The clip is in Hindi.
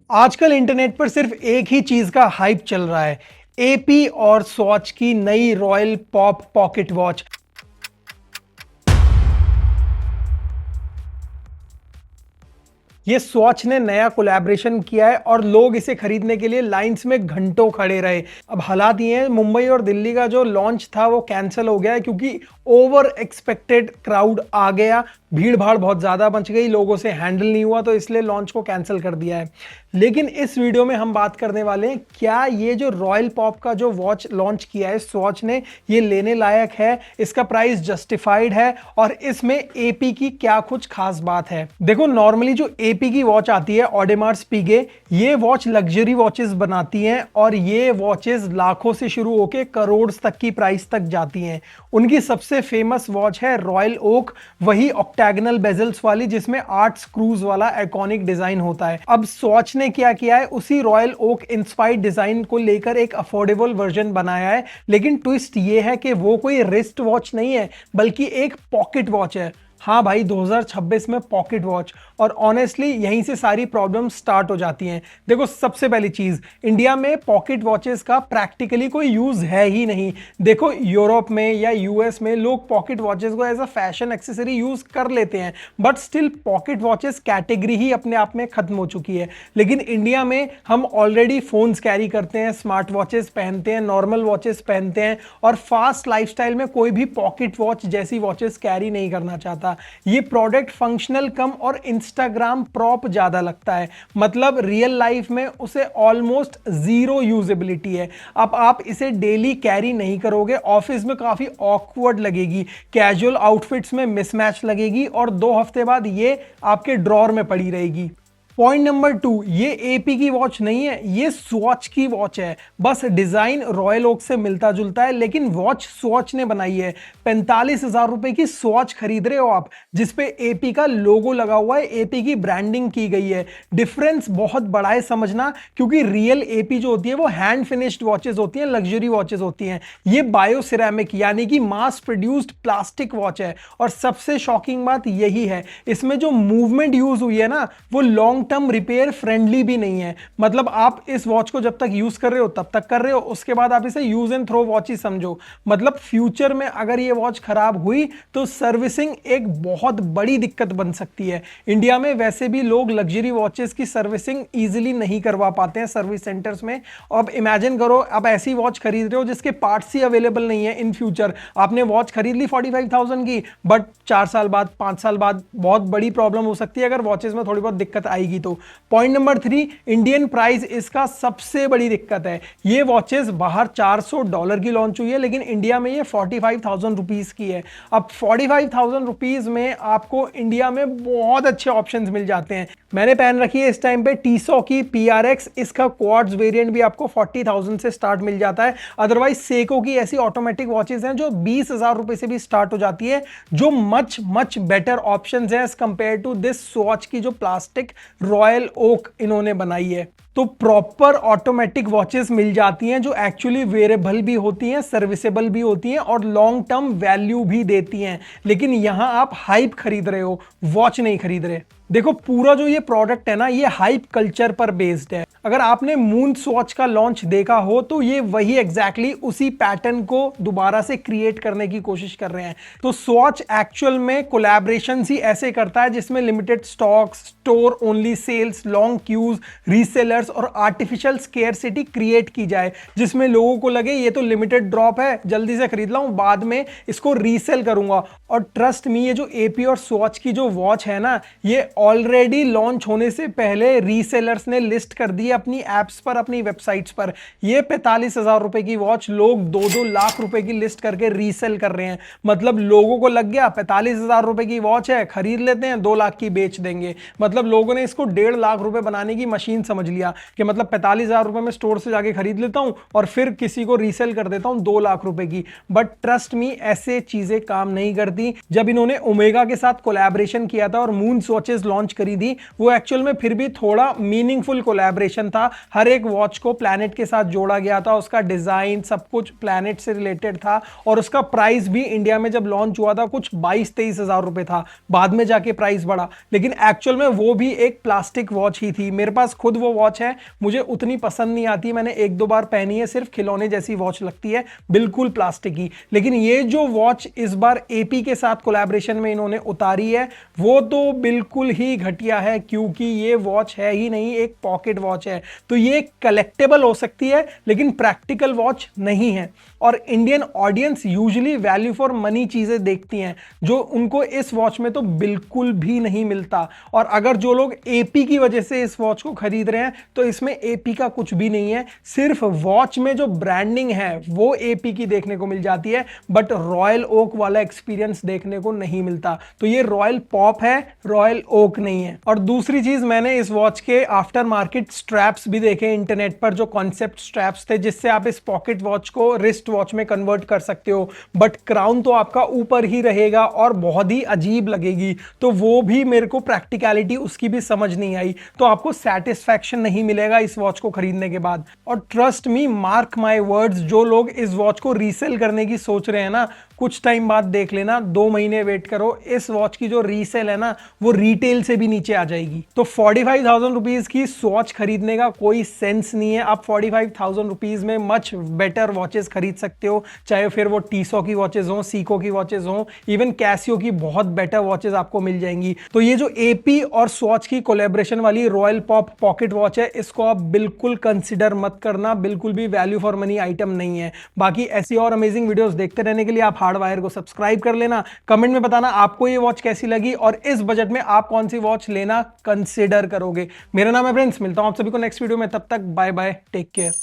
आजकल इंटरनेट पर सिर्फ एक ही चीज का हाइप चल रहा है। एपी और स्वॉच की नई रॉयल पॉप पॉकेट वॉच। ये स्वॉच ने नया कोलैबोरेशन किया है और लोग इसे खरीदने के लिए लाइंस में घंटों खड़े रहे। अब हालात ये हैं, मुंबई और दिल्ली का जो लॉन्च था वो कैंसिल हो गया है क्योंकि ओवर एक्सपेक्टेड क्राउड आ गया, भीड़ भाड़ बहुत ज्यादा मच गई, लोगों से हैंडल नहीं हुआ, तो इसलिए लॉन्च को कैंसिल कर दिया है। लेकिन इस वीडियो में हम बात करने वाले हैं, क्या ये जो रॉयल पॉप का जो वॉच लॉन्च किया है स्वॉच ने, ये लेने लायक है, इसका प्राइस जस्टिफाइड है और इसमें एपी की क्या कुछ खास बात है। देखो, नॉर्मली जो एपी की वॉच आती है ऑडेमार स्पीगे, ये वॉच लग्जरी वॉचेस बनाती हैं और ये वॉचेस लाखों से शुरू होकर करोड़ तक की प्राइस तक जाती हैं। उनकी सबसे फेमस वॉच है रॉयल ओक, वही ऑक्टेगनल बेजल्स वाली जिसमें 8 स्क्रूज वाला आइकॉनिक डिजाइन होता है। अब स्वॉच ने क्या किया है, उसी रॉयल ओक इंस्पायर्ड डिजाइन को लेकर एक अफोर्डेबल वर्जन बनाया है। लेकिन ट्विस्ट ये है कि वो कोई रिस्ट वॉच नहीं है बल्कि एक पॉकेट वॉच है। हाँ भाई, 2026 में पॉकेट वॉच, और ऑनेस्टली यहीं से सारी प्रॉब्लम स्टार्ट हो जाती हैं। देखो, सबसे पहली चीज, इंडिया में पॉकेट वॉचेस का प्रैक्टिकली कोई यूज है ही नहीं। देखो, यूरोप में या यूएस में लोग पॉकेट वॉचेस को as a fashion accessory use कर लेते हैं, but still pocket watches category ही अपने आप में खत्म हो चुकी है। लेकिन इंडिया में हम ऑलरेडी फोन्स कैरी करते हैं, स्मार्ट वॉचेस पहनते हैं, नॉर्मल वॉचेस पहनते हैं, और फास्ट लाइफस्टाइल में कोई भी पॉकेट वॉच जैसी वॉचेस कैरी नहीं करना चाहता। ये प्रोडक्ट फंक्शनल कम और इंस्टाग्राम प्रॉप ज्यादा लगता है, मतलब रियल लाइफ में उसे ऑलमोस्ट जीरो यूजेबिलिटी है। अब आप इसे डेली कैरी नहीं करोगे, ऑफिस में काफी ऑकवर्ड लगेगी, कैजुअल आउटफिट्स में मिसमैच लगेगी और 2 हफ्ते बाद ये आपके ड्रॉर में पड़ी रहेगी। पॉइंट नंबर 2, ये एपी की वॉच नहीं है, ये स्वॉच की वॉच है। बस डिजाइन रॉयल ओक से मिलता जुलता है, लेकिन वॉच स्वॉच ने बनाई है। 45,000 रुपए की स्वॉच खरीद रहे हो आप, जिसपे एपी का लोगो लगा हुआ है, एपी की ब्रांडिंग की गई है। डिफरेंस बहुत बड़ा है समझना, क्योंकि रियल एपी जो होती है वो हैंड फिनिश्ड वॉचेस होती हैं, लग्जरी वॉचेस होती हैं। ये बायो सिरेमिक यानी कि मास प्रोड्यूस्ड प्लास्टिक वॉच है। और सबसे शॉकिंग बात यही है, इसमें जो मूवमेंट यूज हुई है ना, वो लॉन्ग टर्म रिपेयर फ्रेंडली भी नहीं है। मतलब आप इस वॉच को जब तक यूज कर रहे हो तब तक कर रहे हो, उसके बाद आप इसे यूज एंड थ्रो वॉच ही समझो। मतलब फ्यूचर में अगर ये वॉच खराब हुई तो सर्विसिंग एक बहुत बड़ी दिक्कत बन सकती है। इंडिया में वैसे भी लोग लग्जरी वॉचेस की सर्विसिंग इजीली नहीं करवा पाते हैं सर्विस सेंटर्स में। अब इमेजिन करो, अब ऐसी वॉच खरीद रहे हो जिसके पार्ट्स ही अवेलेबल नहीं है। इन फ्यूचर आपने वॉच खरीद ली 45,000 की, बट 4 साल बाद 5 साल बाद बहुत बड़ी प्रॉब्लम हो सकती है अगर वॉचेस में थोड़ी बहुत दिक्कत आएगी तो। पॉइंट नंबर 3, इंडियन प्राइस इसका सबसे बड़ी दिक्कत है। ये वॉचेस बाहर $400 की लॉन्च हुई है, लेकिन इंडिया में ये 45,000 रुपीज की है। अब 45,000 रुपीज में आपको इंडिया में बहुत अच्छे ऑप्शंस मिल जाते हैं। मैंने पहन रखी है इस टाइम पे टीसो की PRX, इसका क्वार्ट्ज वेरिएंट भी आपको 40,000 से स्टार्ट मिल जाता है। अदरवाइज सेको की ऐसी ऑटोमेटिक वॉचेस हैं जो 20,000 रुपए से भी स्टार्ट हो जाती है, जो मच मच बेटर ऑप्शंस हैं as compare to this Swatch की जो प्लास्टिक रॉयल ओक इन्होंने बनाई है। तो प्रॉपर ऑटोमेटिक वॉचेस मिल जाती हैं जो एक्चुअली वेरेबल भी होती हैं, सर्विसेबल भी होती हैं और लॉन्ग टर्म वैल्यू भी देती हैं। लेकिन यहां आप हाइप खरीद रहे हो, वॉच नहीं खरीद रहे। देखो, पूरा जो ये प्रोडक्ट है ना, ये हाइप कल्चर पर बेस्ड है। अगर आपने मून स्वॉच का लॉन्च देखा हो तो ये वही एग्जैक्टली उसी पैटर्न को दोबारा से क्रिएट करने की कोशिश कर रहे हैं। तो स्वॉच एक्चुअल में कोलैबोरेशन ही ऐसे करता है जिसमें limited stock, store only sales, long queues, resellers और आर्टिफिशियल स्केर्सिटी क्रिएट की जाए, जिसमें लोगों को लगे ये तो लिमिटेड ड्रॉप है, जल्दी से खरीद लाऊं, बाद में इसको रीसेल करूंगा। और ट्रस्ट मी, ये जो एपी और स्वॉच की जो वॉच है ना, ये ऑलरेडी लॉन्च होने से पहले रीसेलर्स ने लिस्ट कर दी अपनी एप्स पर, अपनी वेबसाइट्स पर। ये 45,000 रुपए की वॉच लोग 2-2 लाख रुपए की लिस्ट करके रीसेल कर रहे हैं। मतलब लोगों को लग गया 45,000 रुपए की वॉच है, खरीद लेते हैं, 2 लाख की बेच देंगे। मतलब लोगों ने इसको 1.5 लाख रुपए बनाने की मशीन समझ लिया। कि मतलब 45,000 रुपए में स्टोर से जाके खरीद लेता हूं और फिर किसी को रीसेल कर देता हूं 2 लाख रुपए की। बट ट्रस्ट मी, ऐसे चीजें काम नहीं करती। जब इन्होंने ओमेगा के साथ कोलैबोरेशन किया था और मून वॉचेस लॉन्च करी थी, वो एक्चुअल में फिर भी थोड़ा मीनिंगफुल कोलैबोरेशन था। हर एक वॉच को प्लैनेट के साथ जोड़ा गया था, उसका डिजाइन सब कुछ प्लैनेट से रिलेटेड था और उसका प्राइस भी इंडिया में जब लॉन्च हुआ था कुछ 22-23 हजार रुपए था, बाद में जाके प्राइस बढ़ा। लेकिन एक्चुअल में वो भी एक प्लास्टिक वॉच ही थी। मेरे पास खुद वो वॉच है, मुझे उतनी पसंद नहीं आती, मैंने 1-2 बार पहनी है, सिर्फ खिलौने जैसी वॉच लगती है, बिल्कुल प्लास्टिक की। लेकिन ये जो वॉच इस बार एपी के साथ कोलैबोरेशन में इन्होंने उतारी है, वो तो बिल्कुल ही घटिया है, क्योंकि ये वॉच है ही नहीं, एक पॉकेट वॉच है। तो ये कलेक्टेबल हो सकती है लेकिन प्रैक्टिकल वॉच नहीं है। और Indian audience usually value for money चीजें देखती हैं, जो उनको इस वॉच में तो बिल्कुल भी नहीं मिलता। और अगर जो लोग एपी की वजह से इस वॉच को खरीद रहे हैं, तो इसमें एपी का कुछ भी नहीं है। सिर्फ वॉच में जो ब्रांडिंग है वो एपी की देखने को मिल जाती है, बट रॉयल ओक वाला एक्सपीरियंस देखने को नहीं मिलता। तो ये रॉयल पॉप है, रॉयल ओक नहीं है। और दूसरी चीज, मैंने इस वॉच के आफ्टर मार्केट स्ट्रैप्स भी देखे इंटरनेट पर, जो कॉन्सेप्ट स्ट्रैप्स थे जिससे आप इस पॉकेट वॉच को रिस्ट वॉच में कन्वर्ट कर सकते हो, बट क्राउन तो आपका ऊपर ही रहेगा और बहुत ही अजीब लगेगी। तो वो भी मेरे को प्रैक्टिकलिटी उसकी भी समझ नहीं आई, तो आपको सेटिस्फैक्शन नहीं मिलेगा इस वॉच को खरीदने के बाद। और trust me, mark my words, जो लोग इस वॉच को रीसेल करने की सोच रहे हैं ना, कुछ टाइम बाद देख लेना, 2 महीने वेट करो, इस वॉच की जो रीसेल है ना, वो रिटेल से भी नीचे आ जाएगी। तो 45,000 रुपीज की वॉच खरीदने का कोई सेंस नहीं है। आप 45,000 रुपीज में मच बेटर वॉचेस खरीद सकते हो, चाहे फिर वो टीसो की वॉचेस हो, सीको की वॉचेस हो, इवन कैसियो की बहुत बेटर वॉचेस आपको मिल जाएंगी। तो ये जो एपी और स्वॉच की कोलैबोरेशन वाली रॉयल पॉप पॉकेट वॉच है, इसको आप बिल्कुल कंसिडर मत करना, बिल्कुल भी वैल्यू फॉर मनी आइटम नहीं है। बाकी ऐसी और अमेजिंग वीडियोस देखते रहने के लिए आप हार्डवायर को सब्सक्राइब कर लेना। कमेंट में बताना आपको ये वॉच कैसी लगी और इस बजट में आप कौन सी वॉच लेना कंसिडर करोगे। मेरा नाम है प्रिंस, मिलता हूं आप सभी को नेक्स्ट वीडियो में, तब तक बाय बाय, टेक केयर।